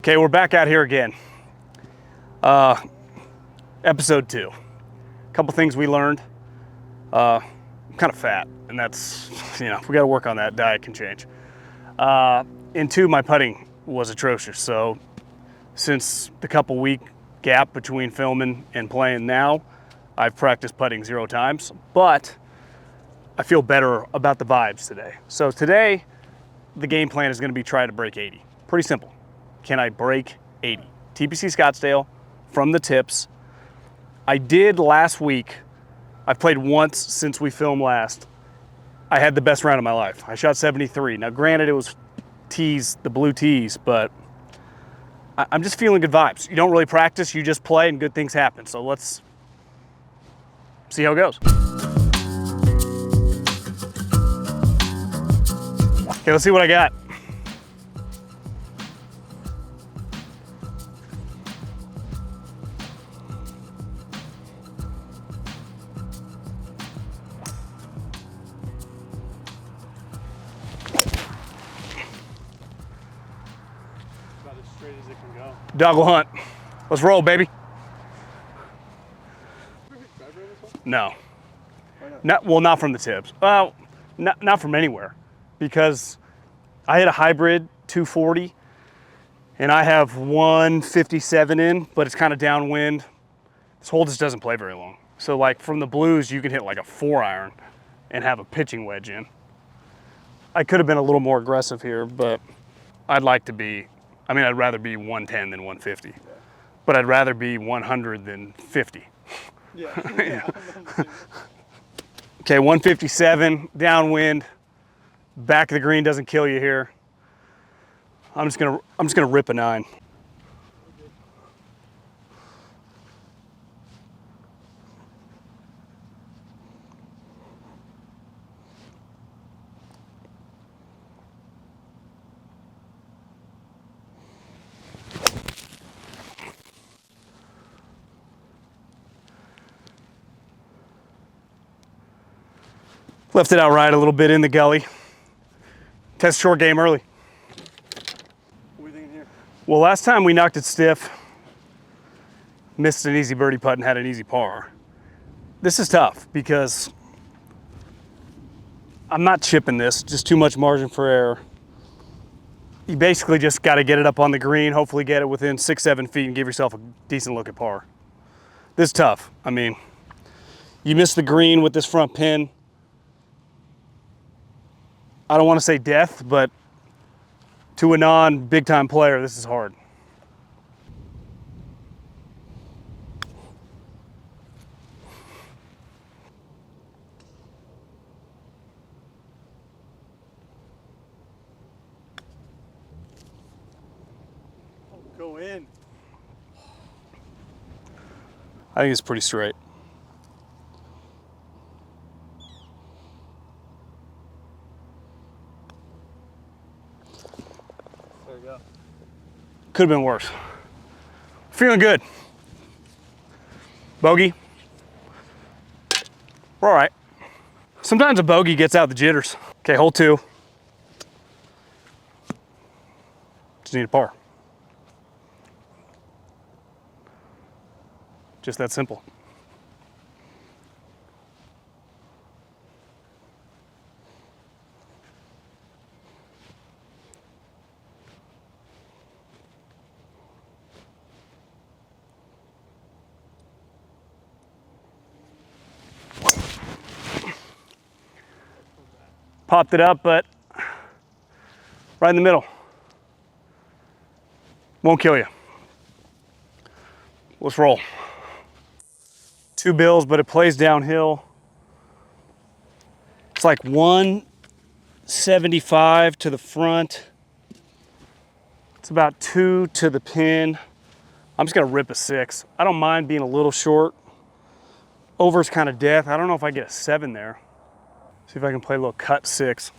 Okay, we're back out here again. Episode 2. A couple things we learned. I'm kind of fat, and that's, we got to work on that. Diet can change. And 2, my putting was atrocious. So since the couple week gap between filming and playing now, I've practiced putting 0 times, but I feel better about the vibes today. So today, the game plan is going to be try to break 80. Pretty simple. Can I break 80? TPC Scottsdale from the tips. I did last week. I've played once since we filmed last. I had the best round of my life. I shot 73. Now, granted, it was tees, the blue tees, but I'm just feeling good vibes. You don't really practice, you just play and good things happen. So let's see how it goes. Okay, let's see what I got. About as straight as it can go. Doggle hunt. Let's roll, baby. No. Not from the tips. Well, not from anywhere, because I hit a hybrid 240, and I have 157 in, but it's kind of downwind. This hole just doesn't play very long. So like from the blues, you can hit like a 4-iron and have a pitching wedge in. I could have been a little more aggressive here, but I'd like to be, I'd rather be 110 than 150, but I'd rather be 100 than 50. Yeah. Okay, 157, downwind, back of the green doesn't kill you here. I'm just gonna rip a 9. Left it out right a little bit in the gully. Test short game early. What are we thinking here? Well, last time we knocked it stiff, missed an easy birdie putt and had an easy par. This is tough because I'm not chipping this, just too much margin for error. You basically just got to get it up on the green, hopefully get it within 6-7 feet and give yourself a decent look at par. This is tough. You miss the green with this front pin. I don't want to say death, but to a non-big time player, this is hard. Go in. I think it's pretty straight. There you go. Could have been worse. Feeling good. Bogey. We're all right. Sometimes a bogey gets out the jitters. Okay, hole 2. Just need a par. Just that simple. Popped it up, but right in the middle. Won't kill you. Let's roll. 2 bills, but it plays downhill. It's like 175 to the front. It's about 2 to the pin. I'm just gonna rip a 6. I don't mind being a little short. Over's kind of death. I don't know if I get a 7 there. See if I can play a little cut 6.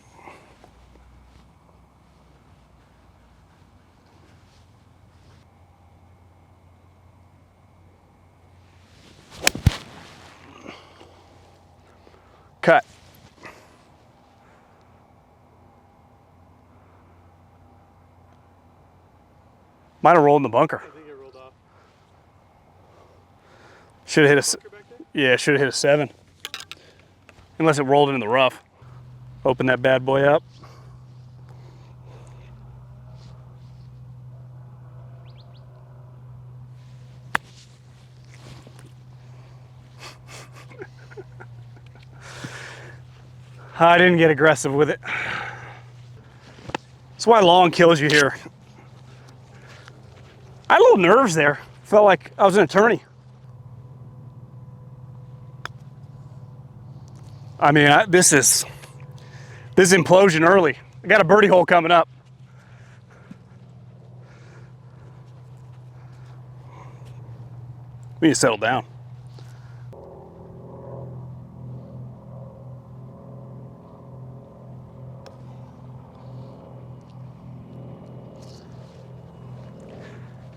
Cut. Might have rolled in the bunker. I think it rolled off. Should have hit a, Bunker back there? yeah, should have hit a 7. Unless it rolled in the rough. Open that bad boy up. I didn't get aggressive with it. That's why long kills you here. I had little nerves there. Felt like I was an attorney. I mean, this is implosion early. I got a birdie hole coming up. We need to settle down.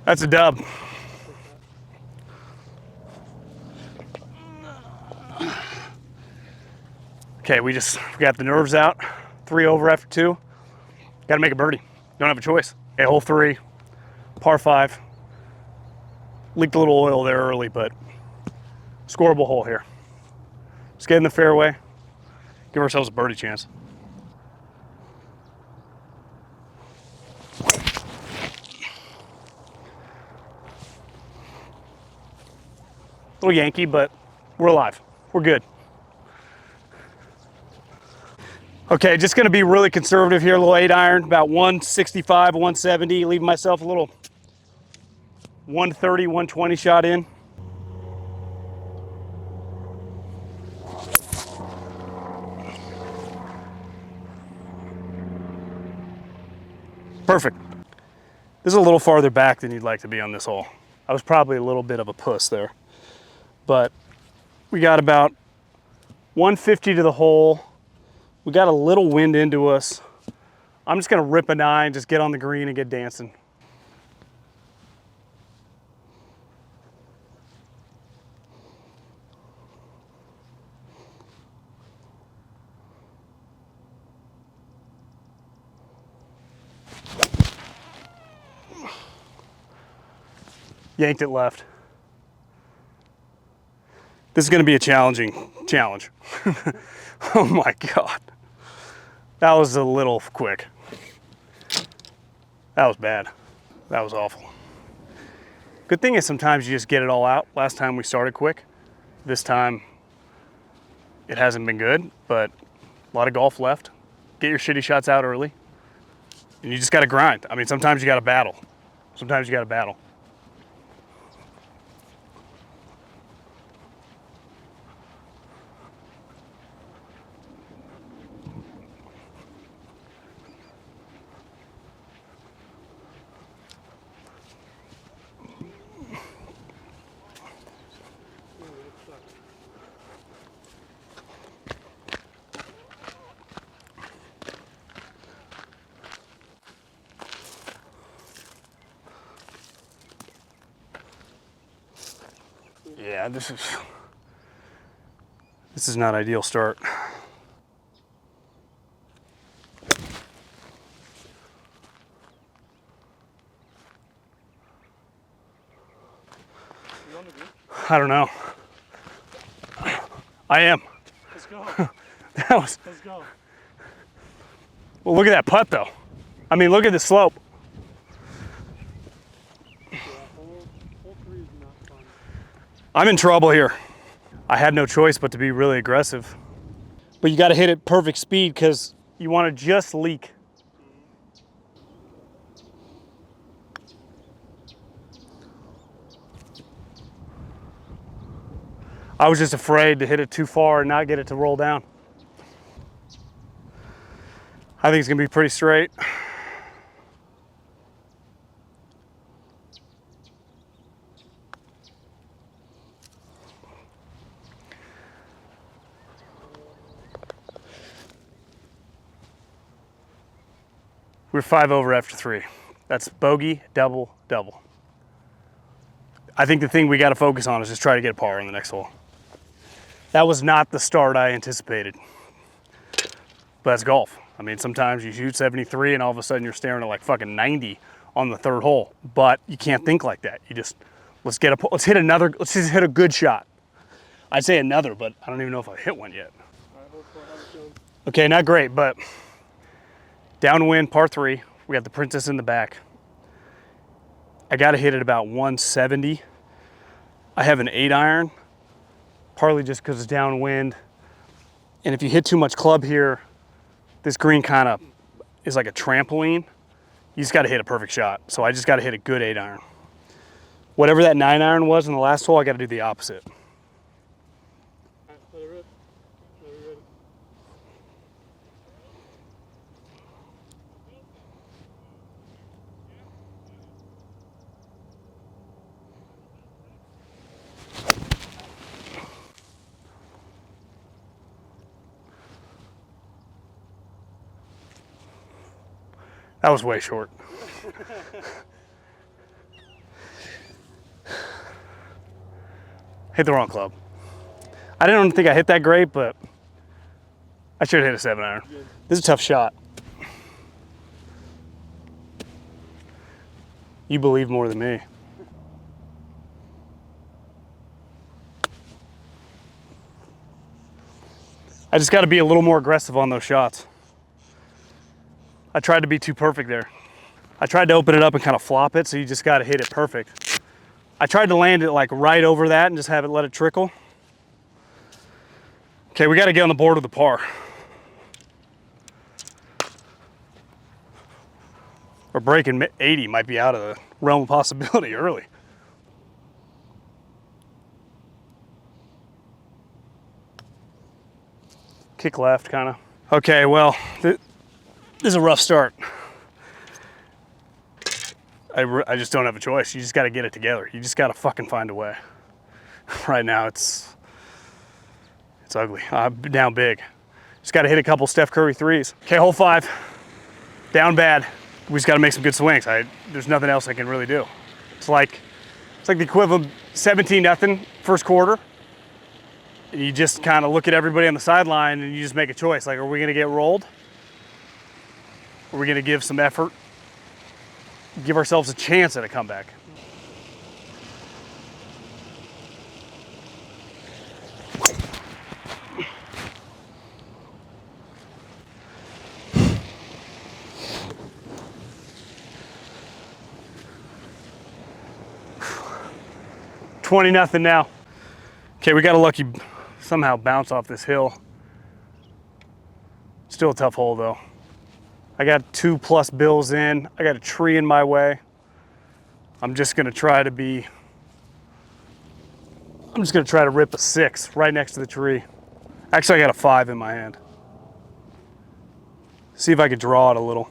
That's a dub. Okay, we got the nerves out. 3 over after 2. Got to make a birdie. Don't have a choice. Okay, hole 3, par 5. Leaked a little oil there early, but scoreable hole here. Let's get in the fairway. Give ourselves a birdie chance. A little Yankee, but we're alive. We're good. Okay, just gonna be really conservative here, a little 8 iron, about 165, 170, leaving myself a little 130, 120 shot in. Perfect. This is a little farther back than you'd like to be on this hole. I was probably a little bit of a puss there. But we got about 150 to the hole. We got a little wind into us. I'm just gonna rip a 9, just get on the green and get dancing. Yanked it left. This is gonna be a challenging challenge. Oh my God. That was a little quick. That was bad. That was awful. Good thing is sometimes you just get it all out. Last time we started quick. This time it hasn't been good, but a lot of golf left. Get your shitty shots out early. And you just gotta grind. I mean, sometimes you gotta battle. Sometimes you gotta battle. Yeah, this is not ideal start. You on the green? I don't know. I am. Let's go. That was, Let's go. well, look at that putt though. I mean, look at the slope. Yeah, hole 3 is not fun. I'm in trouble here. I had no choice but to be really aggressive. But you got to hit it perfect speed because you want to just leak. I was just afraid to hit it too far and not get it to roll down. I think it's gonna be pretty straight. We're 5 over after 3. That's bogey, double, double. I think the thing we got to focus on is just try to get a par on the next hole. That was not the start I anticipated. But that's golf. I mean, sometimes you shoot 73 and all of a sudden you're staring at like fucking 90 on the third hole. But you can't think like that. You just, let's just hit a good shot. I'd say another, but I don't even know if I hit one yet. All right, hold for how it's going. Okay, not great, but downwind, par 3. We got the Princess in the back. I got to hit it about 170. I have an 8-iron, partly just because it's downwind. And if you hit too much club here, this green kind of is like a trampoline. You just got to hit a perfect shot. So I just got to hit a good 8-iron. Whatever that 9-iron was in the last hole, I got to do the opposite. All right, let it rip. Let it rip. That was way short. Hit the wrong club. I didn't think I hit that great, but I should have hit a 7-iron. This is a tough shot. You believe more than me. I just got to be a little more aggressive on those shots. I tried to be too perfect there. I tried to open it up and kind of flop it, so you just got to hit it perfect. I tried to land it like right over that and just have it let it trickle. Okay, we got to get on the board with the par. Or breaking 80 might be out of the realm of possibility early. Kick left, kind of. Okay, well, this is a rough start. I just don't have a choice. You just got to get it together. You just got to fucking find a way. Right now, it's ugly. I'm down big. Just got to hit a couple Steph Curry threes. Okay, hole 5. Down bad. We just got to make some good swings. There's nothing else I can really do. It's like the equivalent of 17-0 first quarter. And you just kind of look at everybody on the sideline and you just make a choice. Like, are we going to get rolled? Are we going to give some effort? Give ourselves a chance at a comeback. $20-0 now. Okay, we got a lucky somehow bounce off this hill. Still a tough hole though. I got 2+ bills in. I got a tree in my way. I'm just gonna try to rip a 6 right next to the tree. Actually, I got a 5 in my hand. See if I could draw it a little.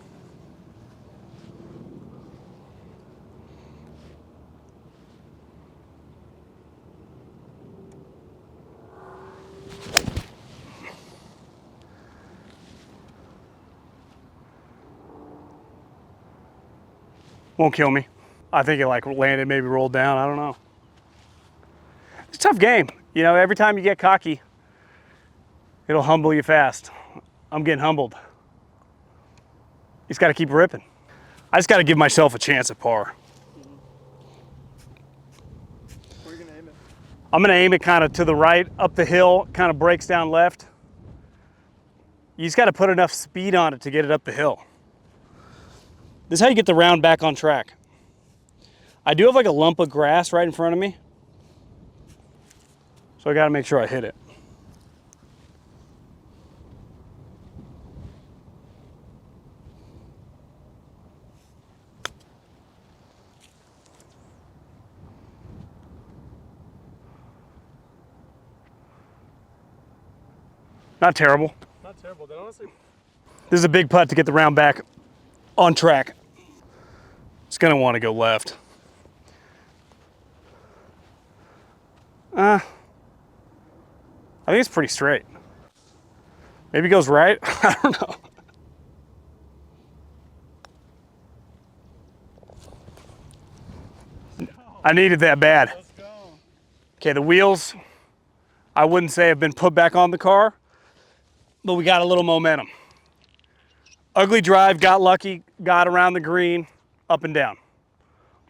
Won't kill me. I think it like landed, maybe rolled down. I don't know. It's a tough game. You know, every time you get cocky, it'll humble you fast. I'm getting humbled. You just got to keep ripping. I just got to give myself a chance at par. Where are you going to aim it? I'm going to aim it kind of to the right, up the hill, kind of breaks down left. You just got to put enough speed on it to get it up the hill. This is how you get the round back on track. I do have like a lump of grass right in front of me, so I got to make sure I hit it. Not terrible. Not terrible. Then honestly, This is a big putt to get the round back on track. It's gonna want to go left. I think it's pretty straight. Maybe it goes right. I don't know. I needed that bad. let's go. Okay, the wheels, I wouldn't say have been put back on the car, but we got a little momentum. Ugly drive, got lucky, got around the green, up and down.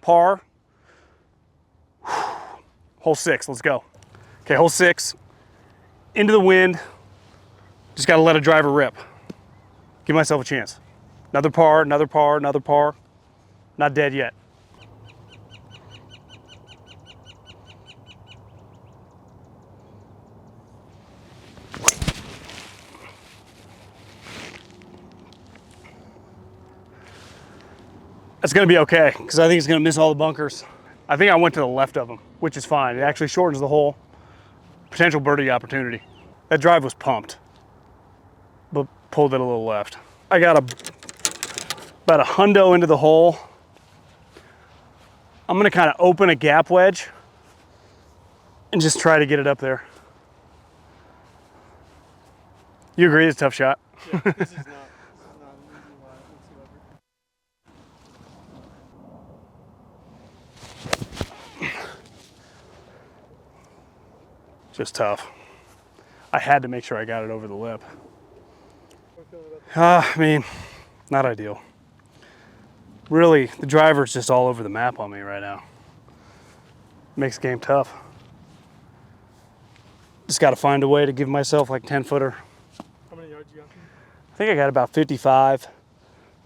Par. Hole 6, let's go. Okay, hole 6, into the wind. Just gotta let a driver rip. Give myself a chance. Another par, another par, another par. Not dead yet. That's gonna be okay, because I think it's gonna miss all the bunkers. I think I went to the left of them, which is fine. It actually shortens the hole. Potential birdie opportunity. That drive was pumped, but pulled it a little left. I got about a hundo into the hole. I'm gonna kind of open a gap wedge and just try to get it up there. You agree it's a tough shot? Yeah, this is not an easy line whatsoever. Just tough. I had to make sure I got it over the lip. How are you feeling about I mean, not ideal. Really, the driver's just all over the map on me right now. Makes the game tough. Just got to find a way to give myself like 10-footer. how many yards you got? I think I got about 55.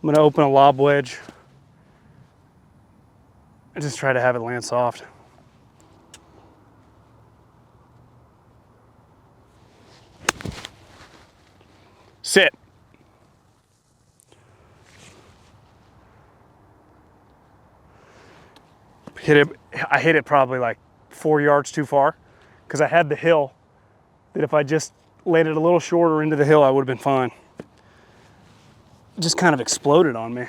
I'm gonna open a lob wedge and just try to have it land soft. Sit. I hit it probably like 4 yards too far because I had the hill that if I just laid it a little shorter into the hill, I would have been fine. It just kind of exploded on me.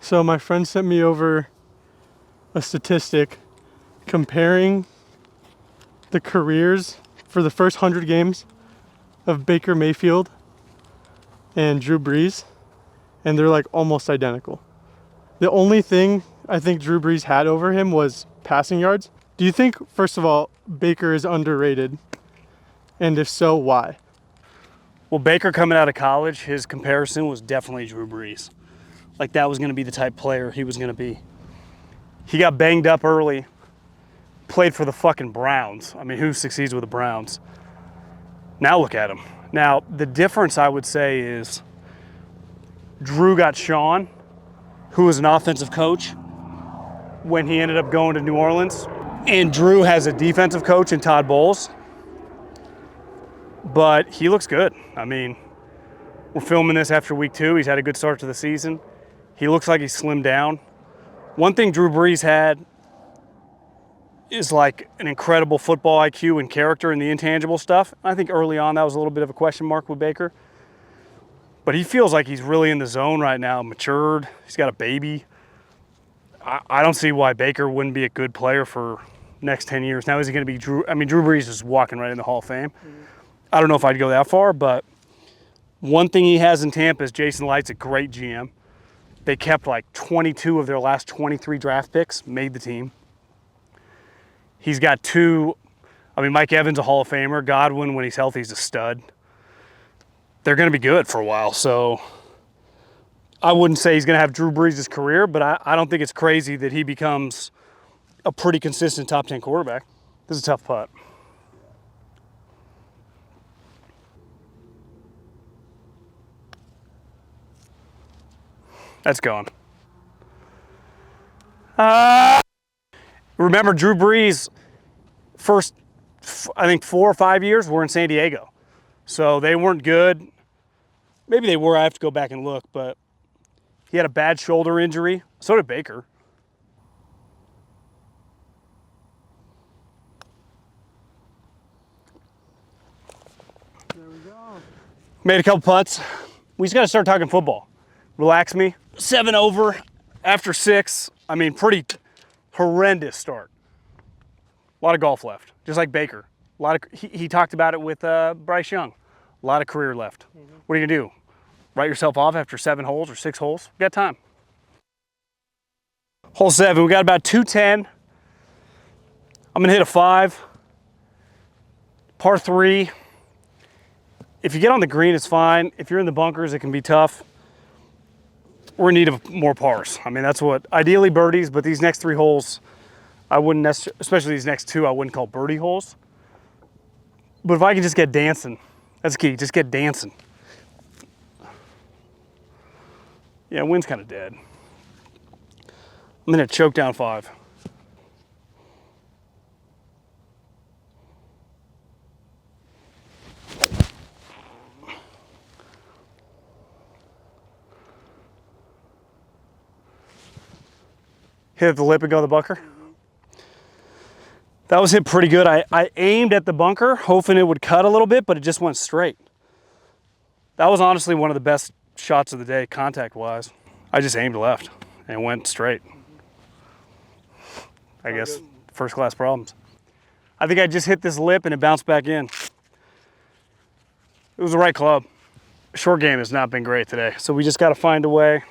So my friend sent me over a statistic comparing the careers for the first 100 games of Baker Mayfield and Drew Brees, and they're like almost identical. The only thing I think Drew Brees had over him was passing yards. Do you think, first of all, Baker is underrated? And if so, why? Well, Baker coming out of college, his comparison was definitely Drew Brees. Like that was going to be the type player he was going to be. He got banged up early, played for the fucking Browns. I mean, who succeeds with the Browns? Now look at him. Now, the difference I would say is Drew got Sean, who was an offensive coach when he ended up going to New Orleans. And Drew has a defensive coach in Todd Bowles. But he looks good. I mean, we're filming this after week 2. He's had a good start to the season. He looks like he's slimmed down. One thing Drew Brees had is like an incredible football IQ and character and the intangible stuff. I think early on that was a little bit of a question mark with Baker. But he feels like he's really in the zone right now, matured. He's got a baby. I don't see why Baker wouldn't be a good player for next 10 years. Now, is he going to be Drew? I mean, Drew Brees is walking right in the Hall of Fame. I don't know if I'd go that far, but one thing he has in Tampa is Jason Light's a great GM. They kept like 22 of their last 23 draft picks, made the team. He's got 2, I mean, Mike Evans, a Hall of Famer. Godwin, when he's healthy, he's a stud. They're going to be good for a while, so I wouldn't say he's going to have Drew Brees' career, but I don't think it's crazy that he becomes a pretty consistent top 10 quarterback. This is a tough putt. That's gone. Remember, Drew Brees' first, I think, 4 or 5 years were in San Diego. So they weren't good. Maybe they were. I have to go back and look. But he had a bad shoulder injury. So did Baker. There we go. Made a couple putts. We just got to start talking football. Relax me. 7 over after 6. I mean, pretty horrendous start. A lot of golf left, just like Baker. A lot of he talked about it with Bryce Young. A lot of career left. What are you gonna do? Write yourself off after 7 holes or 6 holes? We got time. Hole 7. We got about 210. I'm gonna hit a 5. Par 3. If you get on the green, it's fine. If you're in the bunkers, it can be tough. we're in need of more pars. I mean, that's what, ideally birdies, but these next 3 holes, I wouldn't necessarily, especially these next 2, I wouldn't call birdie holes. But if I can just get dancing, that's key, just get dancing. Yeah, wind's kind of dead. I'm in a choke down 5. Hit the lip and go the bunker. That was hit pretty good. I aimed at the bunker, hoping it would cut a little bit, but it just went straight. That was honestly one of the best shots of the day, contact-wise. I just aimed left and went straight. I guess first-class problems. I think I just hit this lip and it bounced back in. It was the right club. Short game has not been great today, so we just got to find a way.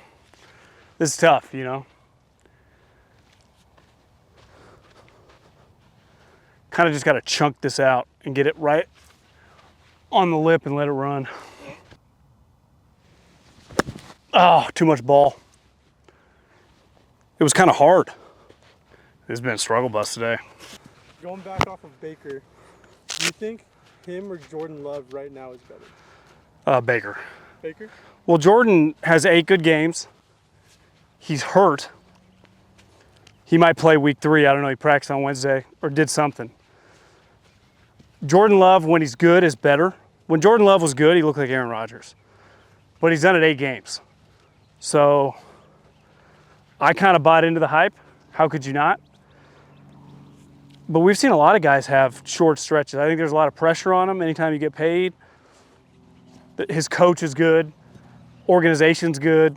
This is tough, you know? Kind of just got to chunk this out and get it right on the lip and let it run. Oh, too much ball. It was kind of hard. It's been a struggle bus today. Going back off of Baker, do you think him or Jordan Love right now is better? Baker. Baker? Well, Jordan has 8 good games. He's hurt. He might play week 3. I don't know. He practiced on Wednesday or did something. Jordan Love, when he's good, is better. When Jordan Love was good, he looked like Aaron Rodgers. But he's done it 8 games. So I kind of bought into the hype. How could you not? But we've seen a lot of guys have short stretches. I think there's a lot of pressure on them anytime you get paid. His coach is good. Organization's good.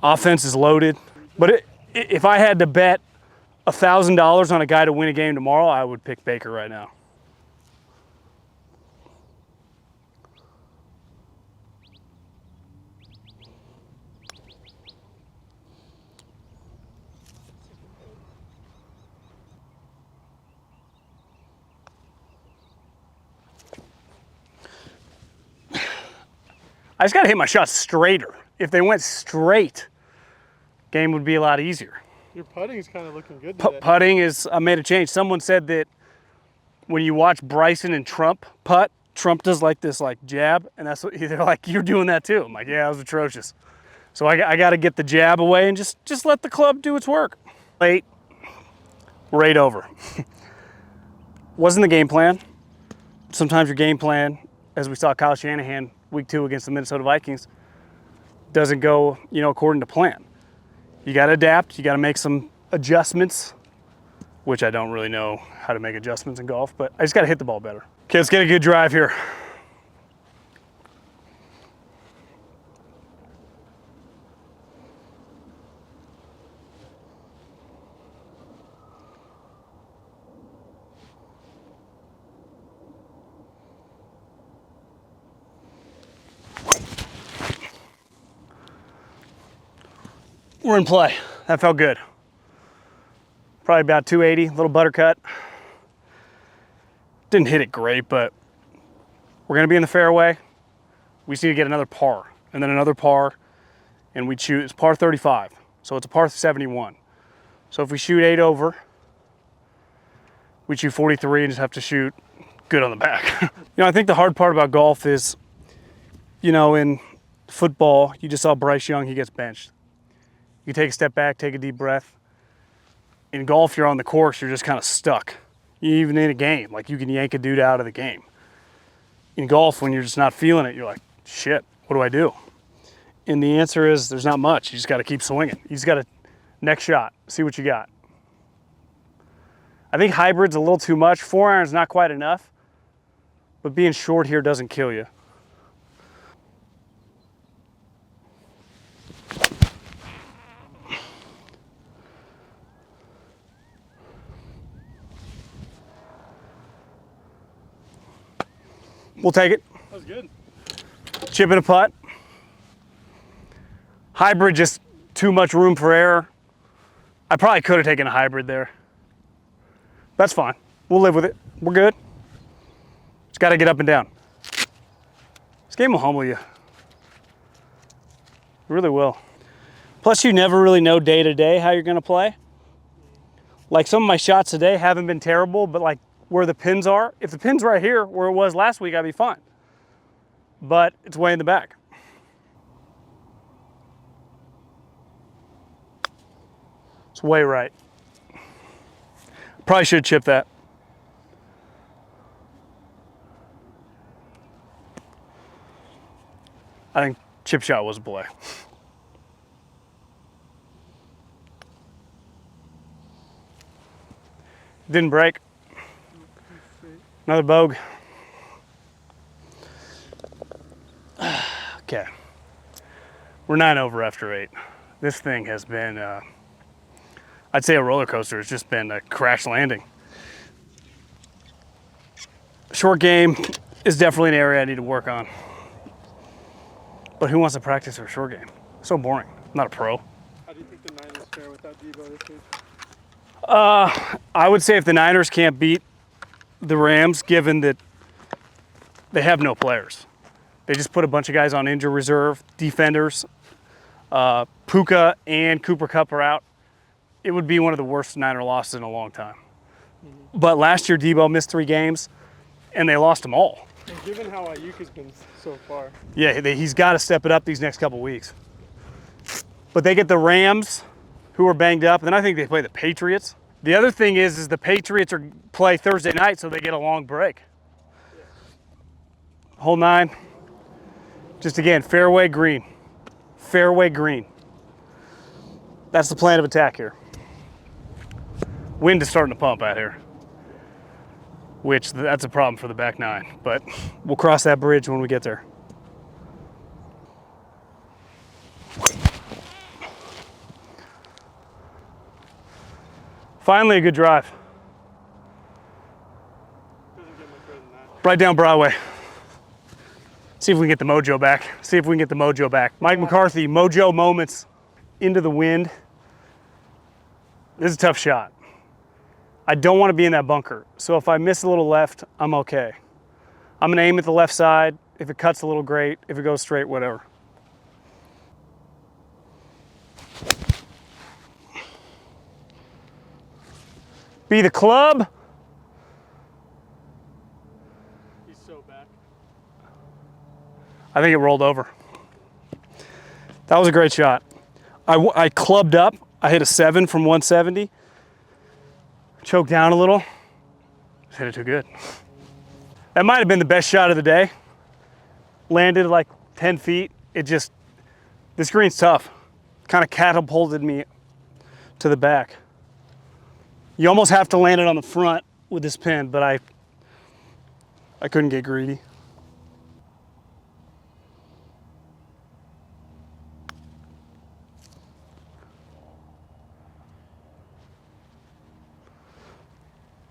Offense is loaded. But if I had to bet $1,000 on a guy to win a game tomorrow, I would pick Baker right now. I just got to hit my shots straighter. If they went straight, game would be a lot easier. Your putting is kind of looking good today. Putting is, I made a change. Someone said that when you watch Bryson and Trump putt, Trump does like this like jab, and that's what they're like, you're doing that too. I'm like, yeah, that was atrocious. So I got to get the jab away and just let the club do its work. Late, we're 8 over. Wasn't the game plan. Sometimes your game plan, as we saw Kyle Shanahan week 2 against the Minnesota Vikings, doesn't go, according to plan. You got to adapt. You got to make some adjustments, which I don't really know how to make adjustments in golf, but I just got to hit the ball better. Okay, let's get a good drive here. We're in play. That felt good. Probably about 280, little buttercut. Didn't hit it great, but we're gonna be in the fairway. We just need to get another par, and then another par, and we shoot, it's par 35, so it's a par 71. So if we shoot 8 over, we shoot 43 and just have to shoot good on the back. I think the hard part about golf is, in football, you just saw Bryce Young, he gets benched. You take a step back, take a deep breath. In golf, you're on the course, you're just kind of stuck. Even in a game, like you can yank a dude out of the game. In golf, when you're just not feeling it, you're like, shit, what do I do? And the answer is there's not much. You just got to keep swinging. You just got to, next shot, see what you got. I think hybrid's a little too much. 4-iron's not quite enough, but being short here doesn't kill you. We'll take it. That was good. Chip and a putt. Hybrid, just too much room for error. I probably could have taken a hybrid there. That's fine. We'll live with it. We're good. Just got to get up and down. This game will humble you. It really will. Plus, you never really know day to day how you're going to play. Like some of my shots today haven't been terrible, but like where the pins are, if the pin's right here where it was last week, I'd be fine. But it's way in the back. It's way right. Probably should chip that. I think chip shot was a play. Didn't break. Another bogue. Okay. We're 9 over after 8. This thing has been, I'd say a roller coaster. It's just been a crash landing. Short game is definitely an area I need to work on. But who wants to practice for a short game? So boring. I'm not a pro. How do you think the Niners fare without Debo this week? I would say if the Niners can't beat the Rams, given that they have no players. They just put a bunch of guys on injured reserve, defenders. Puka and Cooper Kupp are out. It would be one of the worst Niner losses in a long time. Mm-hmm. But last year, Debo missed 3 games, and they lost them all. And given how Ayuk has been so far. Yeah, he's got to step it up these next couple weeks. But they get the Rams, who are banged up, and then I think they play the Patriots. The other thing is the Patriots play Thursday night, so they get a long break. Yeah. Hole 9. Just again, fairway green. Fairway green. That's the plan of attack here. Wind is starting to pump out here, which that's a problem for the back 9, but we'll cross that bridge when we get there. Finally, a good drive. Doesn't get much better than that. Right down Broadway. See if we can get the mojo back. See if we can get the mojo back. Mike McCarthy, mojo moments into the wind. This is a tough shot. I don't want to be in that bunker. So if I miss a little left, I'm okay. I'm going to aim at the left side. If it cuts a little, great. If it goes straight, whatever. Be the club. He's so back. I think it rolled over. That was a great shot. I clubbed up. I hit a 7 from 170. Choked down a little. Just hit it too good. That might have been the best shot of the day. Landed like 10 feet. This green's tough. Kind of catapulted me to the back. You almost have to land it on the front with this pin, but I couldn't get greedy.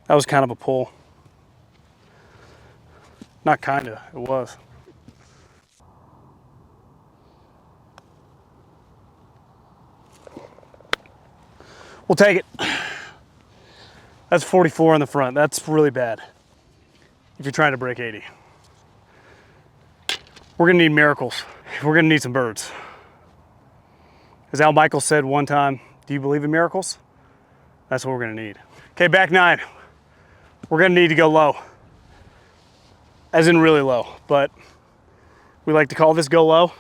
That was kind of a pull. Not kinda, it was. We'll take it. That's 44 on the front. That's really bad if you're trying to break 80. We're gonna need miracles. We're gonna need some birds. As Al Michaels said one time, do you believe in miracles? That's what we're gonna need. Okay, back 9. We're gonna need to go low. As in really low, but we like to call this go low.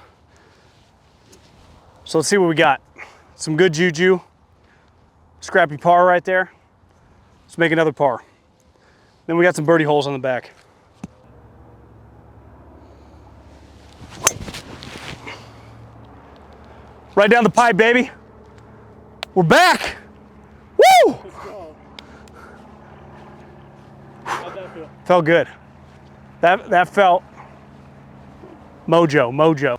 So let's see what we got. Some good juju. Scrappy par right there. Let's make another par. Then we got some birdie holes on the back. Right down the pipe, baby. We're back. Woo! How'd that feel? Felt good. That felt mojo.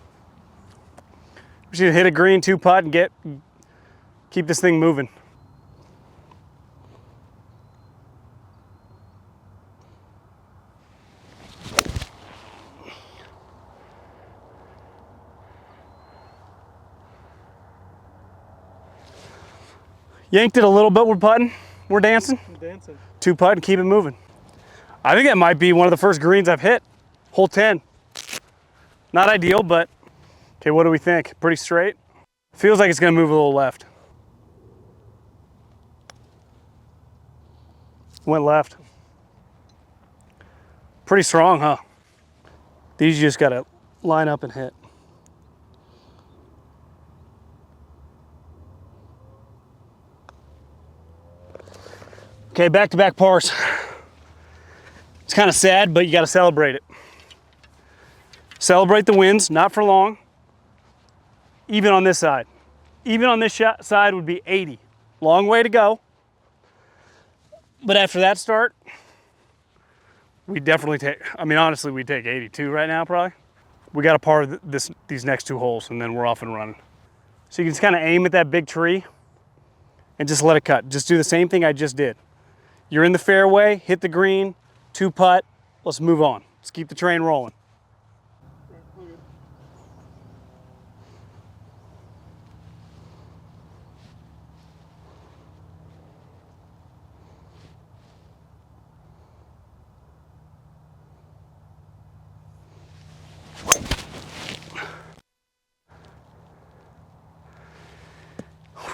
We should hit a green 2-putt and keep this thing moving. Yanked it a little bit, we're putting, we're dancing. I'm dancing. 2-putt and keep it moving. I think that might be one of the first greens I've hit. Hole 10. Not ideal, but Okay, what do we think? Pretty straight? Feels like it's gonna move a little left. Went left. Pretty strong, huh? These you just gotta line up and hit. Okay, back-to-back pars. It's kind of sad, but you gotta celebrate it. Celebrate the wins, not for long. Even on this side. Even on this side would be 80. Long way to go. But after that start, we definitely take, I mean, honestly, we'd take 82 right now, probably. We got to par these next 2 holes, and then we're off and running. So you can just kind of aim at that big tree and just let it cut. Just do the same thing I just did. You're in the fairway, hit the green, 2 putt, let's move on. Let's keep the train rolling.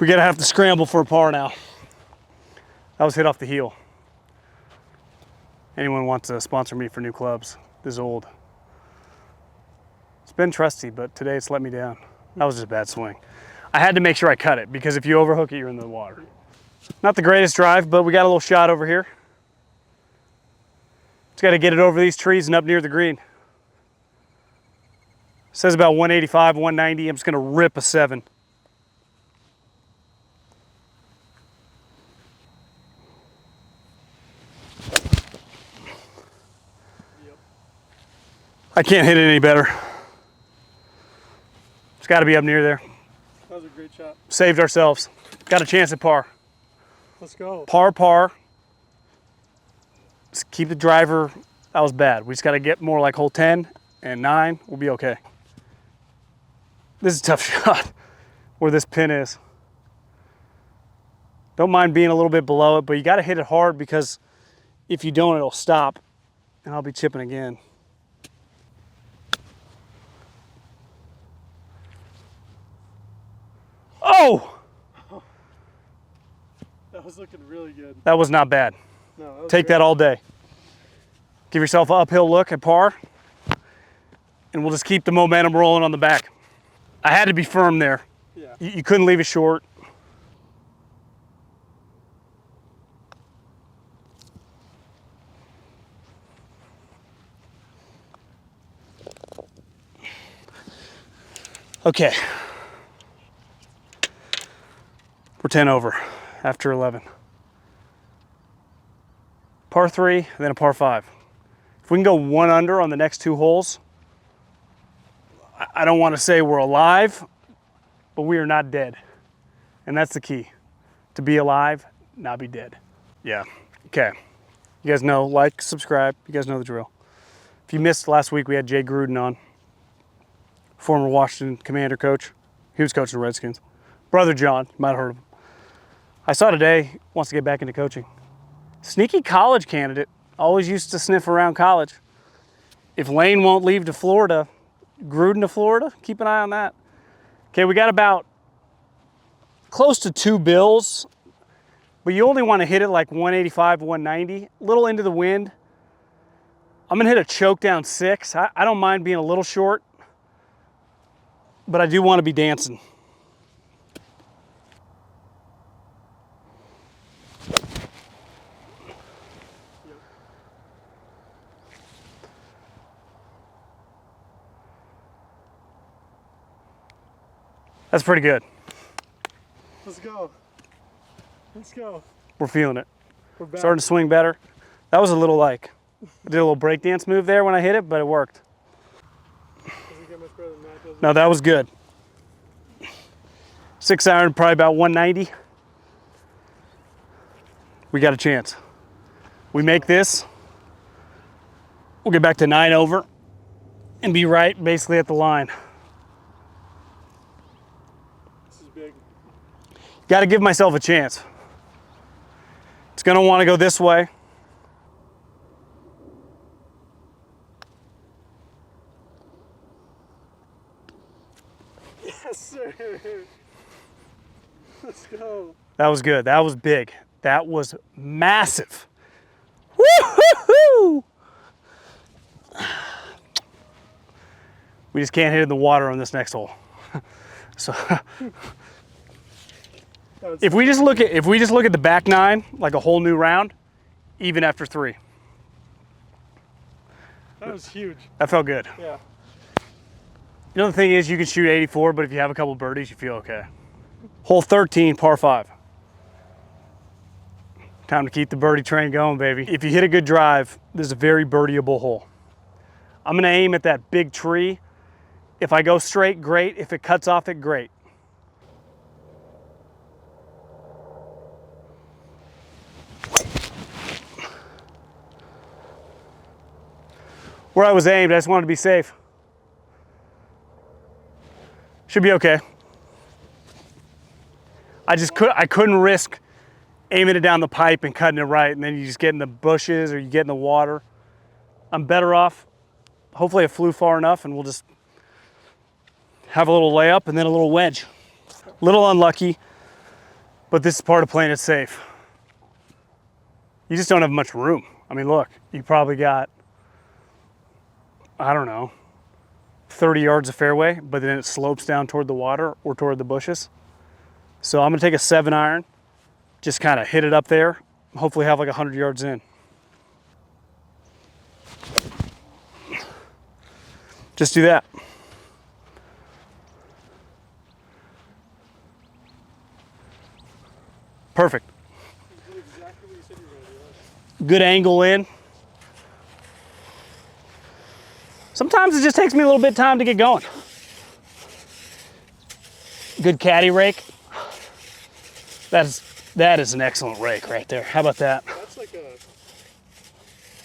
We're gonna have to scramble for a par now. That was hit off the heel. Anyone wants to sponsor me for new clubs? This is old. It's been trusty, but today it's let me down. That was just a bad swing. I had to make sure I cut it because if you overhook it, you're in the water. Not the greatest drive, but we got a little shot over here. Just got to get it over these trees and up near the green. Says about 185, 190. I'm just gonna rip a 7. I can't hit it any better. It's got to be up near there. That was a great shot. Saved ourselves. Got a chance at par. Let's go. Par. Just keep the driver. That was bad. We just got to get more like hole 10 and 9. We'll be okay. This is a tough shot where this pin is. Don't mind being a little bit below it, but you got to hit it hard because if you don't, it'll stop and I'll be chipping again. Oh! That was looking really good. That was not bad. No, Take that all day. Give yourself an uphill look at par, and we'll just keep the momentum rolling on the back. I had to be firm there. Yeah. You couldn't leave it short. Okay. We're 10 over after 11. Par 3, then a par 5. If we can go 1 under on the next 2 holes, I don't want to say we're alive, but we are not dead. And that's the key. To be alive, not be dead. Yeah, okay. You guys know, like, subscribe, you guys know the drill. If you missed last week, we had Jay Gruden on, former Washington Commander coach. He was coaching the Redskins. Brother John, you might have heard of him. I saw today, he wants to get back into coaching. Sneaky college candidate, always used to sniff around college. If Lane won't leave to Florida, Gruden to Florida, keep an eye on that. Okay, we got about close to 2 bills, but you only want to hit it like 185, 190, a little into the wind. I'm gonna hit a choke down 6. I don't mind being a little short, but I do want to be dancing. That's pretty good. Let's go. Let's go. We're feeling it. We're back. Starting to swing better. That was a little like, I did a little breakdance move there when I hit it, but it worked. Doesn't get much better than that, does it? No, that was good. 6 iron, probably about 190. We got a chance. We make this, we'll get back to 9 over and be right basically at the line. This is big. Got to give myself a chance. It's going to want to go this way. That was good. That was big. That was massive. Woo-hoo-hoo! We just can't hit it in the water on this next hole. So if we just look at the back nine, like a whole new round, even after 3. That was huge. That felt good. Yeah. You know, the thing is, you can shoot 84, but if you have a couple birdies, you feel okay. Hole 13, par 5. Time to keep the birdie train going, baby. If you hit a good drive, this is a very birdieable hole. I'm gonna aim at that big tree. If I go straight, great. If it cuts off it, great. Where I was aimed, I just wanted to be safe. Should be okay. I couldn't risk aiming it down the pipe and cutting it right, and then you just get in the bushes or you get in the water. I'm better off. Hopefully it flew far enough and we'll just have a little layup and then a little wedge. Little unlucky, but this is part of playing it safe. You just don't have much room. I mean, look, you probably got, I don't know, 30 yards of fairway, but then it slopes down toward the water or toward the bushes. So I'm gonna take a 7-iron, just kind of hit it up there, hopefully have like 100 yards in. Just do that. Perfect. Exactly what you said you were gonna do. Good angle in. Sometimes it just takes me a little bit of time to get going. Good caddy rake. That is an excellent rake right there. How about that? That's like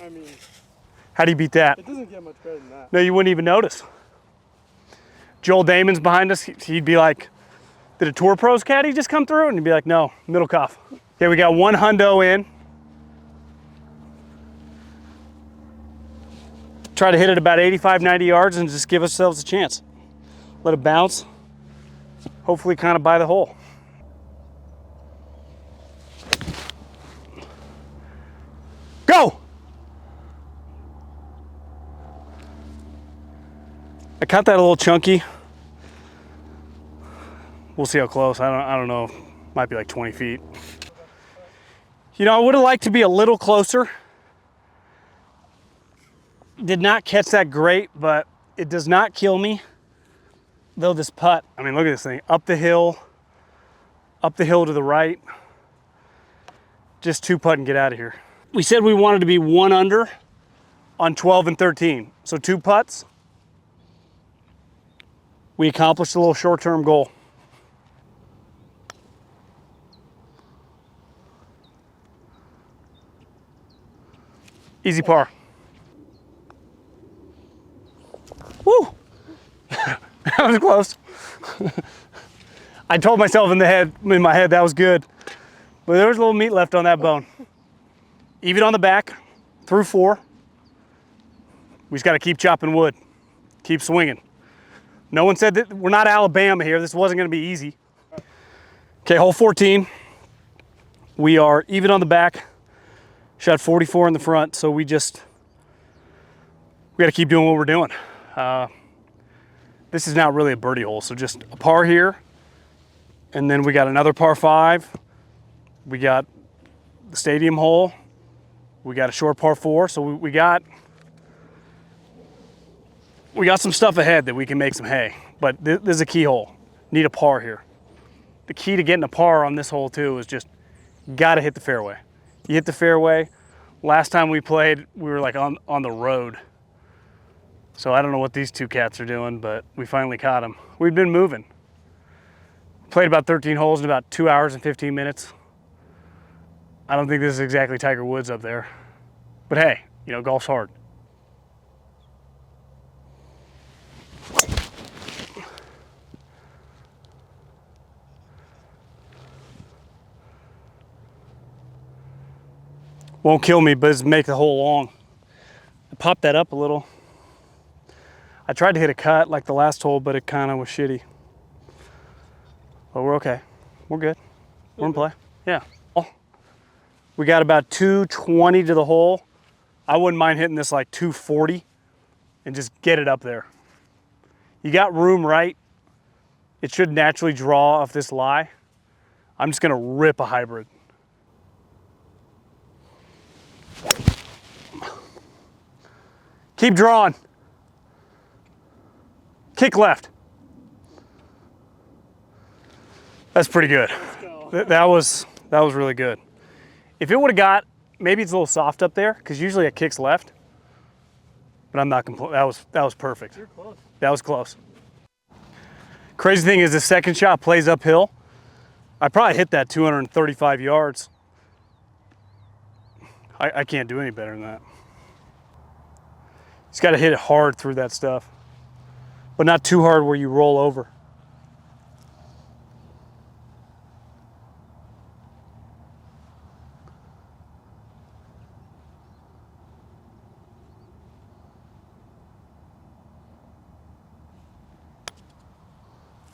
I mean, How do you beat that? it doesn't get much better than that. No, you wouldn't even notice. Joel Damon's behind us. He'd be like, did a Tour Pros caddy just come through? And he'd be like, no, Middlekauff. Okay, we got 1 hundo in. Try to hit it about 85, 90 yards and just give ourselves a chance. Let it bounce. Hopefully kind of by the hole. Go! I cut that a little chunky. We'll see how close. I don't know. Might be like 20 feet. You know, I would have liked to be a little closer. Did not catch that great, but it does not kill me. Though this putt, I mean, look at this thing. Up the hill to the right. Just 2 putt and get out of here. We said we wanted to be 1 under on 12 and 13. So 2 putts. We accomplished a little short-term goal. Easy par. Woo! That was close. I told myself in my head that was good, but there was a little meat left on that bone. Even on the back, through 4. We just got to keep chopping wood, keep swinging. No one said that we're not Alabama here. This wasn't going to be easy. Okay, hole 14. We are even on the back. Shot 44 in the front, so we got to keep doing what we're doing. This is not really a birdie hole, so just a par here, and then we got another par 5. We got the stadium hole. We got a short par 4, so we got some stuff ahead that we can make some hay. But this is a key hole. Need a par here. The key to getting a par on this hole too is just got to hit the fairway. You hit the fairway. Last time we played, we were like on the road. So I don't know what these 2 cats are doing, but we finally caught them. We've been moving. Played about 13 holes in about 2 hours and 15 minutes. I don't think this is exactly Tiger Woods up there. But hey, you know, golf's hard. Won't kill me, but it's make the hole long. I popped that up a little. I tried to hit a cut like the last hole, but it kind of was shitty. But we're okay. We're good. We're in play. Yeah. We got about 220 to the hole. I wouldn't mind hitting this like 240 and just get it up there. You got room, right? It should naturally draw off this lie. I'm just gonna rip a hybrid. Keep drawing. Kick left. That's pretty good. That was really good. If it would have got, maybe it's a little soft up there, because usually it kicks left. But I'm not complaining. That was perfect. You're close. That was close. Crazy thing is the second shot plays uphill. I probably hit that 235 yards. I can't do any better than that. Just got to hit it hard through that stuff, but not too hard where you roll over.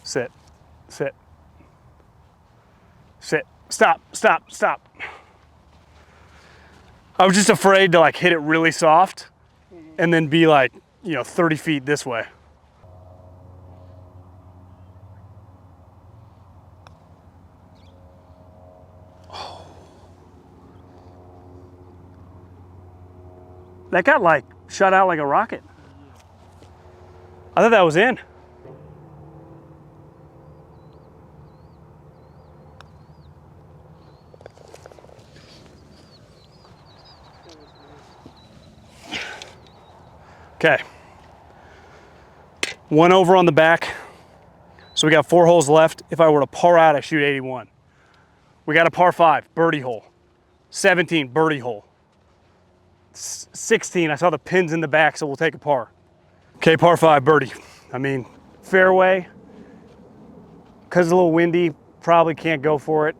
Sit, sit, sit, stop, stop, stop. I was just afraid to like hit it really soft and then be like, 30 feet this way. Oh. That got like shot out like a rocket. I thought that was in. Okay, one over on the back. So we got 4 holes left. If I were to par out, I shoot 81. We got a par 5, birdie hole. 17, birdie hole. 16, I saw the pins in the back, so we'll take a par. Okay, par 5, birdie. I mean, fairway. Because it's a little windy, probably can't go for it.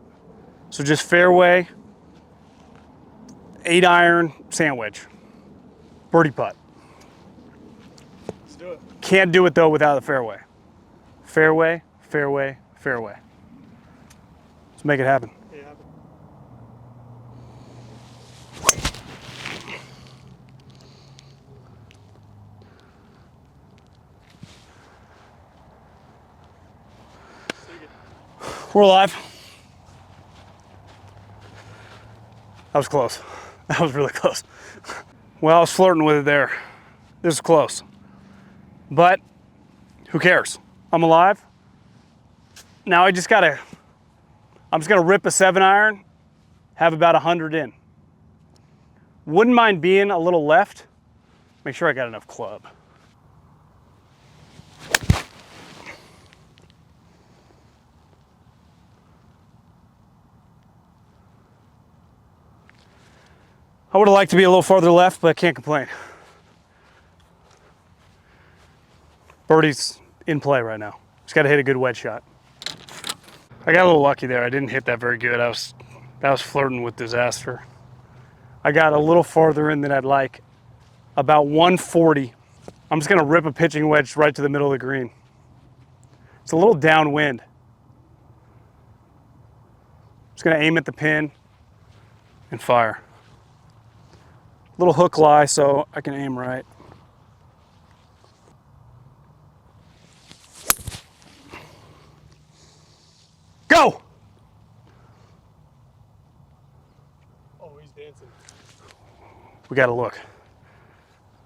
So just fairway, 8 iron, sandwich. Birdie putt. Do it. Can't do it though without the fairway. Fairway, fairway, fairway. Let's make it happen. Yeah. We're alive. That was close. That was really close. Well, I was flirting with it there. This is close. But who cares? I'm alive. Now I'm just gonna rip a 7 iron, have about 100 in. Wouldn't mind being a little left. Make sure I got enough club. I would have liked to be a little farther left, but I can't complain. Birdie's in play right now. Just got to hit a good wedge shot. I got a little lucky there. I didn't hit that very good. I was flirting with disaster. I got a little farther in than I'd like, about 140. I'm just gonna rip a pitching wedge right to the middle of the green. It's a little downwind. Just gonna aim at the pin and fire. Little hook lie so I can aim right. Go! Oh, he's dancing. We gotta look.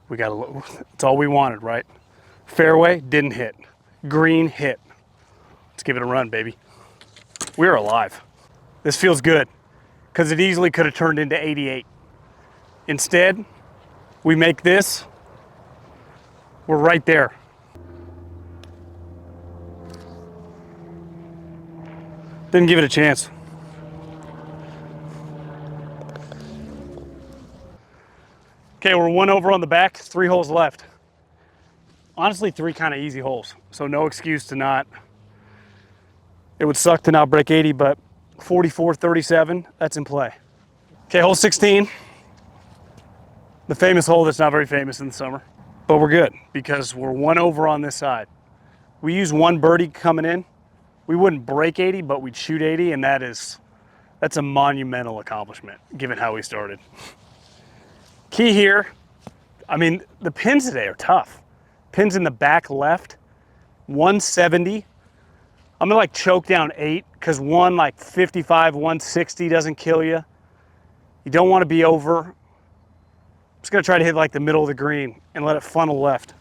We gotta look. It's all we wanted, right? Fairway, didn't hit. Green, hit. Let's give it a run, baby. We're alive. This feels good, because it easily could have turned into 88. Instead, we make this. We're right there. Didn't give it a chance. Okay, we're 1 over on the back, 3 holes left. Honestly, 3 kind of easy holes, so no excuse to not. It would suck to not break 80, but 44, 37, that's in play. Okay, hole 16. The famous hole that's not very famous in the summer, but we're good because we're 1 over on this side. We use 1 birdie coming in. We wouldn't break 80, but we'd shoot 80, and that is That's a monumental accomplishment, given how we started. Key here, I mean, the pins today are tough. Pins in the back left, 170. I'm gonna like choke down 8, because one like 55, 160 doesn't kill you. You don't want to be over. I'm just gonna try to hit like the middle of the green and let it funnel left.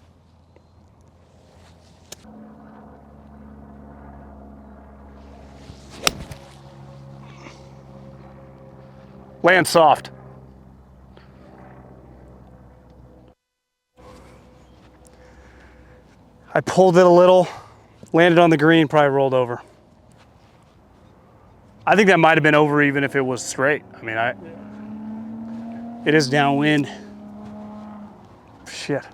Land soft. I pulled it a little, landed on the green, probably rolled over. I think that might have been over even if it was straight. I mean, it is downwind. Shit.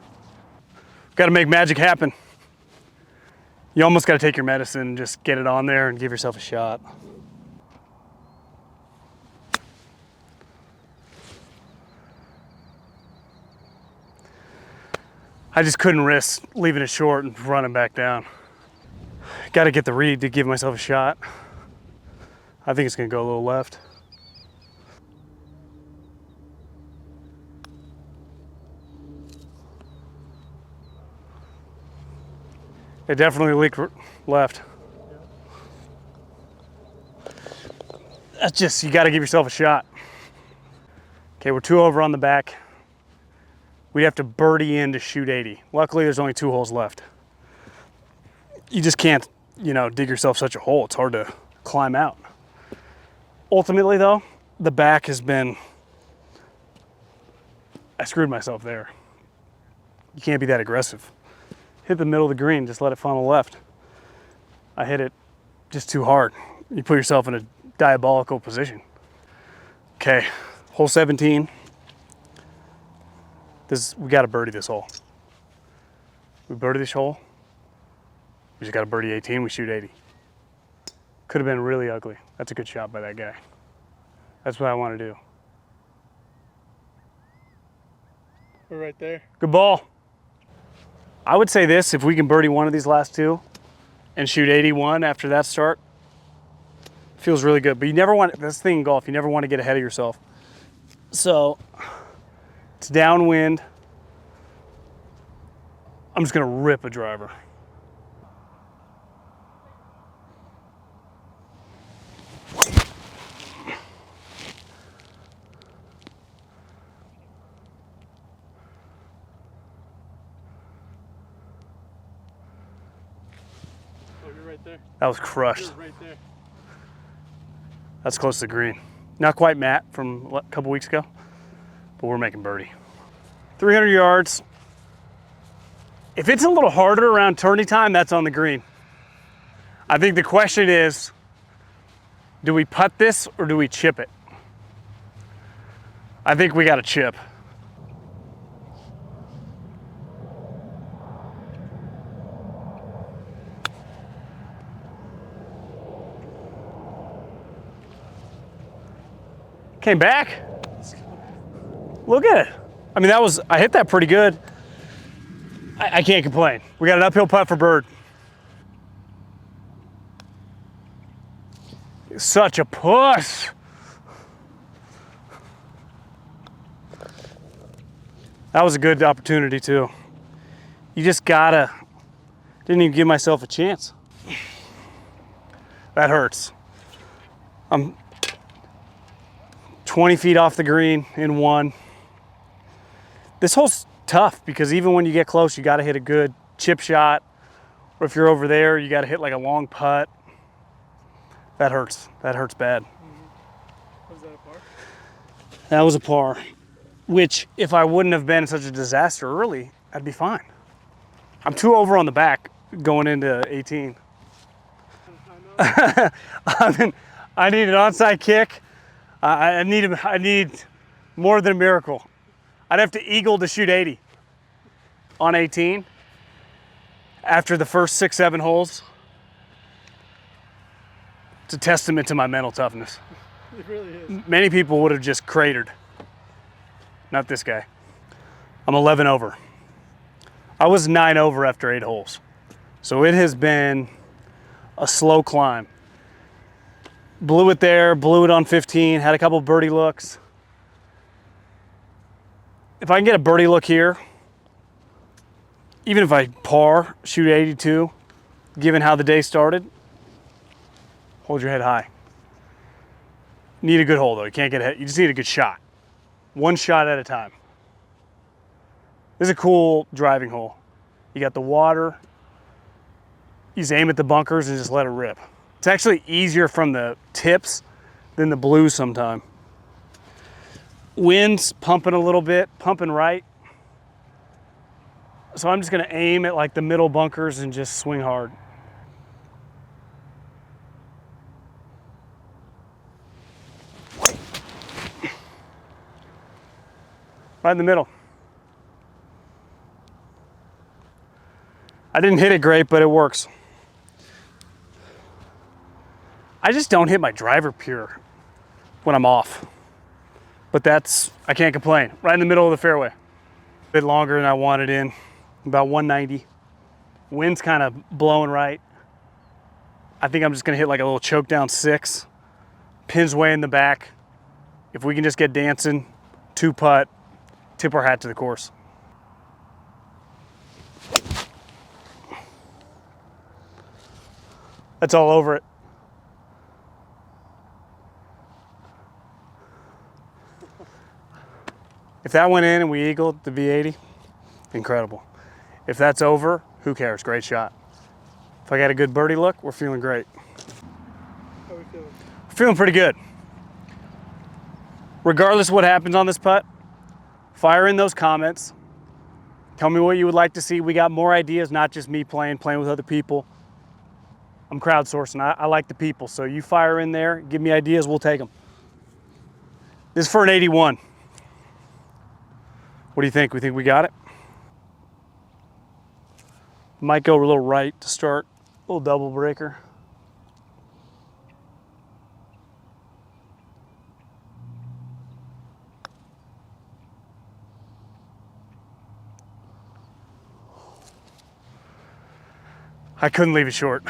Got to make magic happen. You almost got to take your medicine and just get it on there and give yourself a shot. I just couldn't risk leaving it short and running back down. Got to get the read to give myself a shot. I think it's going to go a little left. It definitely leaked left. That's just, you got to give yourself a shot. Okay, we're 2 over on the back. We'd have to birdie in to shoot 80. Luckily, there's only 2 holes left. You just can't, you know, dig yourself such a hole. It's hard to climb out. Ultimately, though, the back has been, I screwed myself there. You can't be that aggressive. Hit the middle of the green, just let it funnel left. I hit it just too hard. You put yourself in a diabolical position. Okay, hole 17. We got to birdie this hole. We birdie this hole. We just got to birdie 18. We shoot 80. Could have been really ugly. That's a good shot by that guy. That's what I want to do. We're right there. Good ball. I would say this: if we can birdie one of these last 2 and shoot 81 after that start, feels really good. But you never want, that's the thing in golf, you never want to get ahead of yourself. So it's downwind. I'm just gonna rip a driver. Oh, you're right there. That was crushed. You're right there. That's close to the green. Not quite matte from a couple weeks ago, but we're making birdie. 300 yards. If it's a little harder around tourney time, that's on the green. I think the question is, do we putt this or do we chip it? I think we got to chip. Came back. Look at it. I mean, I hit that pretty good. I can't complain. We got an uphill putt for bird. Such a push. That was a good opportunity too. You just gotta, didn't even give myself a chance. That hurts. I'm 20 feet off the green in 1. This hole's tough because even when you get close, you gotta hit a good chip shot. Or if you're over there, you gotta hit like a long putt. That hurts. That hurts bad. Was that a par? That was a par, which if I wouldn't have been such a disaster early, I'd be fine. I'm 2 over on the back going into 18. I need an onside kick. I need more than a miracle. I'd have to eagle to shoot 80 on 18 after the first 6, 7 holes. It's a testament to my mental toughness. It really is. Many people would have just cratered. Not this guy. I'm 11 over. I was 9 over after 8 holes. So it has been a slow climb. Blew it there, blew it on 15, had a couple birdie looks. If I can get a birdie look here, even if I par, shoot 82, given how the day started, hold your head high. Need a good hole though, you can't get ahead, you just need a good shot. One shot at a time. This is a cool driving hole. You got the water, you just aim at the bunkers and just let it rip. It's actually easier from the tips than the blues sometimes. Wind's pumping a little bit, pumping right. So I'm just gonna aim at like the middle bunkers and just swing hard. Right in the middle. I didn't hit it great, but it works. I just don't hit my driver pure when I'm off. But I can't complain. Right in the middle of the fairway. A bit longer than I wanted in, about 190. Wind's kind of blowing right. I think I'm just gonna hit like a little choke down 6. Pin's way in the back. If we can just get dancing, 2-putt, tip our hat to the course. That's all over it. If that went in and we eagled the V80, incredible. If that's over, who cares? Great shot. If I got a good birdie look, we're feeling great. How are we feeling? Feeling pretty good. Regardless of what happens on this putt, fire in those comments. Tell me what you would like to see. We got more ideas, not just me playing with other people. I'm crowdsourcing. I like the people, so you fire in there, give me ideas, we'll take them. This is for an 81. What do you think? We think we got it? Might go a little right to start, a little double breaker. I couldn't leave it short.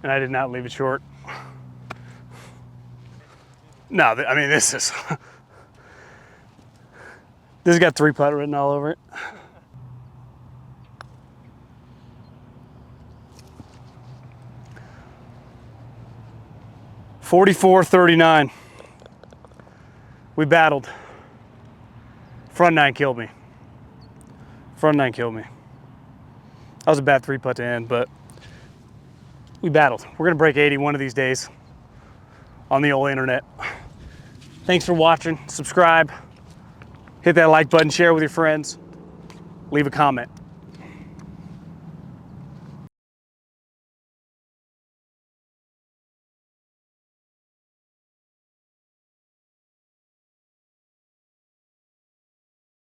And I did not leave it short. No, I mean, this has got 3-putt written all over it. .44-39. We battled. Front 9 killed me. Front 9 killed me. That was a bad 3-putt to end, but we battled. We're gonna break 80 one of these days on the old internet. Thanks for watching. Subscribe. Hit that like button, share with your friends. Leave a comment.